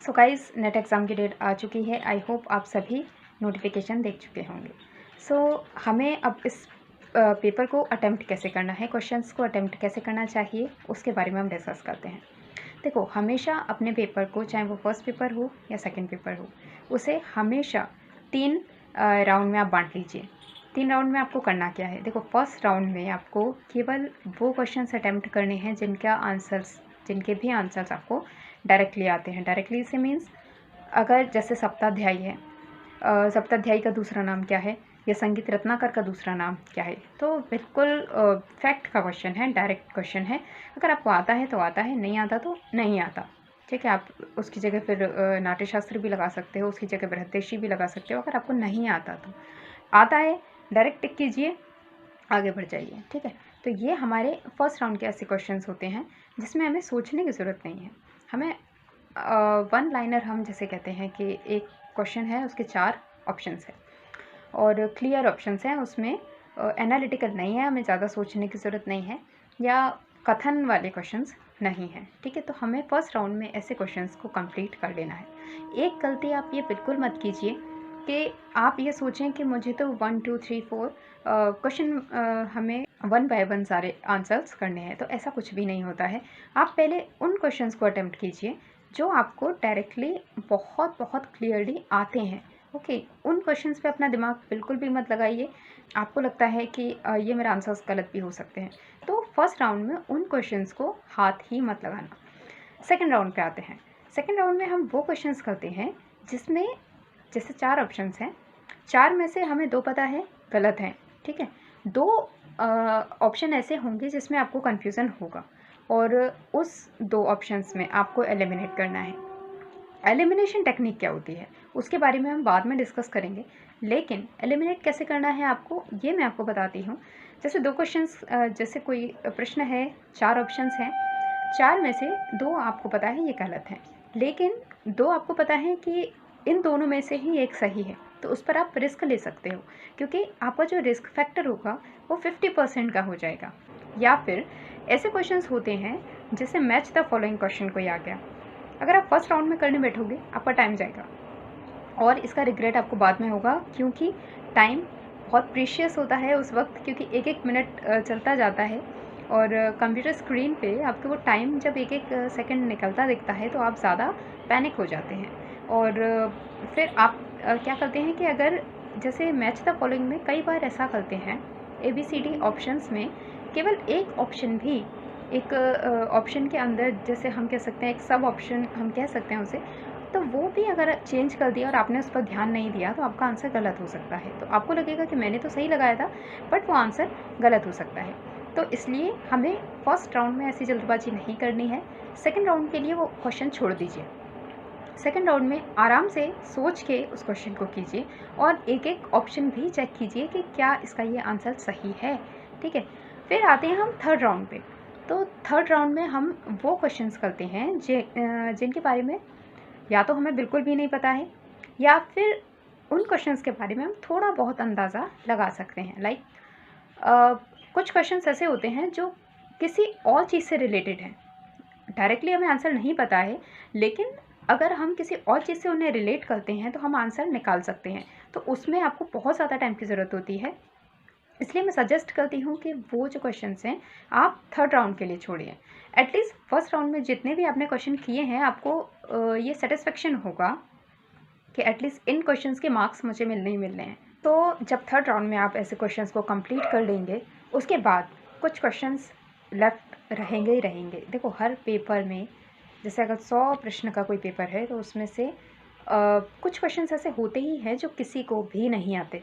So guys, net exam की date आ चुकी है। आई होप आप सभी नोटिफिकेशन देख चुके होंगे। हमें अब इस पेपर को अटेम्प्ट कैसे करना है, क्वेश्चंस को अटेम्प्ट कैसे करना चाहिए, उसके बारे में हम डिस्कस करते हैं। देखो, हमेशा अपने पेपर को, चाहे वो फर्स्ट पेपर हो या सेकंड पेपर हो, उसे हमेशा 3 राउंड में आप बांट लीजिए। 3 राउंड में आपको करना क्या है? देखो, फर्स्ट राउंड में आपको केवल वो क्वेश्चंस अटेम्प्ट करने हैं जिनके भी आंसर्स आपको डायरेक्टली आते हैं। डायरेक्टली से मीन्स, अगर जैसे सप्ताध्यायी है, सप्ताध्यायी का दूसरा नाम क्या है, या संगीत रत्नाकर का दूसरा नाम क्या है, तो बिल्कुल फैक्ट का क्वेश्चन है, डायरेक्ट क्वेश्चन है। अगर आपको आता है तो आता है, नहीं आता तो नहीं आता। ठीक है, आप उसकी जगह फिर नाट्यशास्त्र भी लगा सकते हो, उसकी जगह बृहदेशी भी लगा सकते हो। अगर आपको नहीं आता तो आता है, डायरेक्ट टिक कीजिए, आगे बढ़ जाइए। ठीक है, तो ये हमारे फर्स्ट राउंड के ऐसे क्वेश्चंस होते हैं जिसमें हमें सोचने की ज़रूरत नहीं है। हमें वन लाइनर, हम जैसे कहते हैं कि एक क्वेश्चन है, उसके 4 ऑप्शंस हैं और क्लियर ऑप्शंस हैं, उसमें एनालिटिकल नहीं है, हमें ज़्यादा सोचने की ज़रूरत नहीं है, या कथन वाले क्वेश्चंस नहीं हैं। ठीक है, तो हमें फर्स्ट राउंड में ऐसे क्वेश्चंस को कंप्लीट कर लेना है। एक गलती आप ये बिल्कुल मत कीजिए कि आप ये सोचें कि मुझे तो 1 2 3 4 क्वेश्चन हमें 1 बाय 1 सारे आंसर्स करने हैं, तो ऐसा कुछ भी नहीं होता है। आप पहले उन क्वेश्चंस को अटेम्प्ट कीजिए जो आपको डायरेक्टली बहुत बहुत क्लियरली आते हैं। ओके, उन क्वेश्चंस पे अपना दिमाग बिल्कुल भी मत लगाइए। आपको लगता है कि ये मेरे आंसर्स गलत भी हो सकते हैं, तो फर्स्ट राउंड में उन क्वेश्चंस को हाथ ही मत लगाना। सेकंड राउंड पे आते हैं। सेकंड राउंड में हम वो क्वेश्चंस करते हैं जिसमें जैसे 4 ऑप्शंस हैं, 4 में से हमें 2 पता है गलत हैं। ठीक है, 2 ऑप्शन ऐसे होंगे जिसमें आपको कन्फ्यूज़न होगा और उस 2 ऑप्शंस में आपको एलिमिनेट करना है। एलिमिनेशन टेक्निक क्या होती है उसके बारे में हम बाद में डिस्कस करेंगे, लेकिन एलिमिनेट कैसे करना है आपको, ये मैं आपको बताती हूँ। जैसे 2 क्वेश्चंस, जैसे कोई प्रश्न है, 4 ऑप्शंस हैं, 4 में से 2 आपको पता है ये गलत हैं, लेकिन 2 आपको पता है कि इन दोनों में से ही एक सही है, तो उस पर आप रिस्क ले सकते हो, क्योंकि आपका जो रिस्क फैक्टर होगा वो 50% का हो जाएगा। या फिर ऐसे क्वेश्चंस होते हैं जैसे मैच द फॉलोइंग क्वेश्चन कोई आ गया, अगर आप फर्स्ट राउंड में करने बैठोगे आपका टाइम जाएगा और इसका रिग्रेट आपको बाद में होगा, क्योंकि टाइम बहुत प्रीशियस होता है उस वक्त, क्योंकि एक एक मिनट चलता जाता है और कंप्यूटर स्क्रीन पे आपको वो टाइम जब एक एक सेकंड निकलता दिखता है तो आप ज़्यादा पैनिक हो जाते हैं। और फिर आप क्या करते हैं कि अगर जैसे मैच द फॉलोइंग में कई बार ऐसा करते हैं, ABCD ऑप्शंस में केवल एक ऑप्शन भी, एक ऑप्शन के अंदर जैसे हम कह सकते हैं एक सब ऑप्शन हम कह सकते हैं उसे, तो वो भी अगर चेंज कर दिया और आपने उस पर ध्यान नहीं दिया तो आपका आंसर गलत हो सकता है। तो आपको लगेगा कि मैंने तो सही लगाया था, बट वो आंसर गलत हो सकता है। तो इसलिए हमें फर्स्ट राउंड में ऐसी जल्दबाजी नहीं करनी है। सेकंड राउंड के लिए वो क्वेश्चन छोड़ दीजिए। सेकंड राउंड में आराम से सोच के उस क्वेश्चन को कीजिए और एक एक ऑप्शन भी चेक कीजिए कि क्या इसका ये आंसर सही है। ठीक है, फिर आते हैं हम थर्ड राउंड पे। तो थर्ड राउंड में हम वो क्वेश्चंस करते हैं जिनके बारे में या तो हमें बिल्कुल भी नहीं पता है, या फिर उन क्वेश्चंस के बारे में हम थोड़ा बहुत अंदाज़ा लगा सकते हैं। लाइक कुछ क्वेश्चंस ऐसे होते हैं जो किसी और चीज़ से रिलेटेड हैं, डायरेक्टली हमें आंसर नहीं पता है, लेकिन अगर हम किसी और चीज़ से उन्हें रिलेट करते हैं तो हम आंसर निकाल सकते हैं। तो उसमें आपको बहुत ज़्यादा टाइम की ज़रूरत होती है, इसलिए मैं सजेस्ट करती हूँ कि वो जो क्वेश्चंस हैं आप थर्ड राउंड के लिए छोड़िए। एटलीस्ट फर्स्ट राउंड में जितने भी आपने क्वेश्चन किए हैं, आपको ये सेटिस्फेक्शन होगा कि एटलीस्ट इन क्वेश्चंस के मार्क्स मुझे मिलने ही मिलने हैं। तो जब थर्ड राउंड में आप ऐसे क्वेश्चंस को कंप्लीट कर लेंगे, उसके बाद कुछ क्वेश्चंस लेफ्ट रहेंगे ही रहेंगे। देखो, हर पेपर में जैसे अगर 100 प्रश्न का कोई पेपर है तो उसमें से कुछ क्वेश्चंस ऐसे होते ही हैं जो किसी को भी नहीं आते।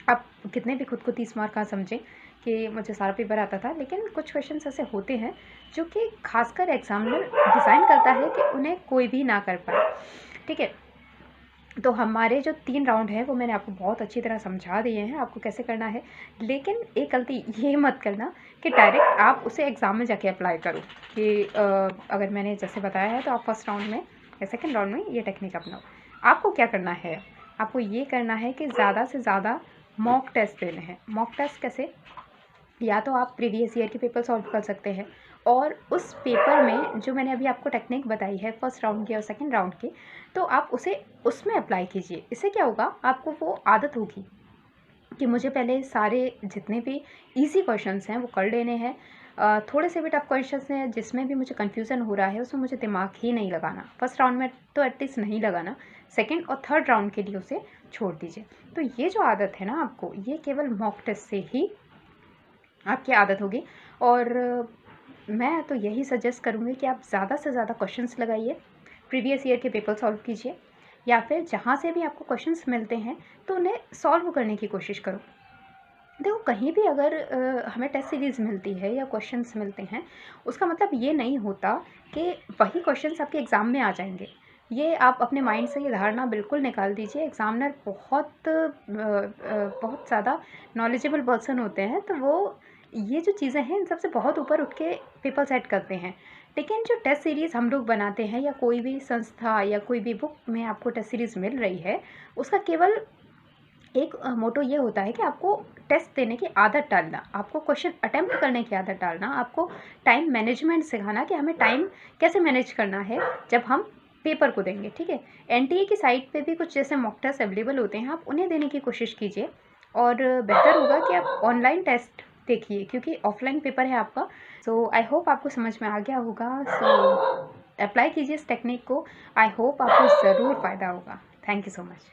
आप कितने भी खुद को 30 मार्क का समझें कि मुझे सारा पेपर आता था, लेकिन कुछ क्वेश्चंस ऐसे होते हैं जो कि खासकर एग्जामिनर डिज़ाइन करता है कि उन्हें कोई भी ना कर पाए। ठीक है, तो हमारे जो 3 राउंड हैं वो मैंने आपको बहुत अच्छी तरह समझा दिए हैं आपको कैसे करना है, लेकिन एक गलती ये मत करना कि डायरेक्ट आप उसे एग्ज़ाम में जाके अप्लाई करो कि अगर मैंने जैसे बताया है तो आप फर्स्ट राउंड में या सेकंड राउंड में ये टेक्निक अपनाओ। आपको क्या करना है, आपको ये करना है कि ज़्यादा से ज़्यादा मॉक टेस्ट देने हैं। मॉक टेस्ट कैसे, या तो आप प्रीवियस ईयर के पेपर सॉल्व कर सकते हैं और उस पेपर में जो मैंने अभी आपको टेक्निक बताई है फर्स्ट राउंड की और सेकंड राउंड की, तो आप उसे उसमें अप्लाई कीजिए। इससे क्या होगा, आपको वो आदत होगी कि मुझे पहले सारे जितने भी इजी क्वेश्चंस हैं वो कर लेने हैं। थोड़े से भी टफ क्वेश्चंस हैं जिसमें भी मुझे कन्फ्यूज़न हो रहा है उसमें मुझे दिमाग ही नहीं लगाना, फर्स्ट राउंड में तो एटलीस्ट नहीं लगाना, सेकंड और थर्ड राउंड के लिए उसे छोड़ दीजिए। तो ये जो आदत है ना आपको, ये केवल मॉक टेस्ट से ही आपकी आदत होगी। और मैं तो यही सजेस्ट करूँगी कि आप ज़्यादा से ज़्यादा क्वेश्चंस लगाइए, प्रीवियस ईयर के पेपर सॉल्व कीजिए, या फिर जहाँ से भी आपको क्वेश्चंस मिलते हैं तो उन्हें सॉल्व करने की कोशिश करो। देखो, कहीं भी अगर हमें टेस्ट सीरीज़ मिलती है या क्वेश्चंस मिलते हैं, उसका मतलब ये नहीं होता कि वही क्वेश्चंस आपके एग्ज़ाम में आ जाएंगे। ये आप अपने माइंड से ये धारणा बिल्कुल निकाल दीजिए। एग्ज़ामिनर बहुत ज़्यादा नॉलेजेबल पर्सन होते हैं, तो वो ये जो चीज़ें हैं इन सबसे बहुत ऊपर उठ के पेपर सेट करते हैं। लेकिन जो टेस्ट सीरीज़ हम लोग बनाते हैं या कोई भी संस्था या कोई भी बुक में आपको टेस्ट सीरीज़ मिल रही है, उसका केवल एक मोटो ये होता है कि आपको टेस्ट देने की आदत डालना, आपको क्वेश्चन अटेम्प्ट करने की आदत डालना, आपको टाइम मैनेजमेंट सिखाना कि हमें टाइम कैसे मैनेज करना है जब हम पेपर को देंगे। ठीक है, एनटीए की साइट पे भी कुछ जैसे मॉक टेस्ट अवेलेबल होते हैं, आप उन्हें देने की कोशिश कीजिए। और बेहतर होगा कि आप ऑनलाइन टेस्ट देखिए, क्योंकि ऑफलाइन पेपर है आपका। सो आई होप आपको समझ में आ गया होगा। सो अप्लाई कीजिए इस टेक्निक को, आई होप आपको ज़रूर फ़ायदा होगा। Thank you so much.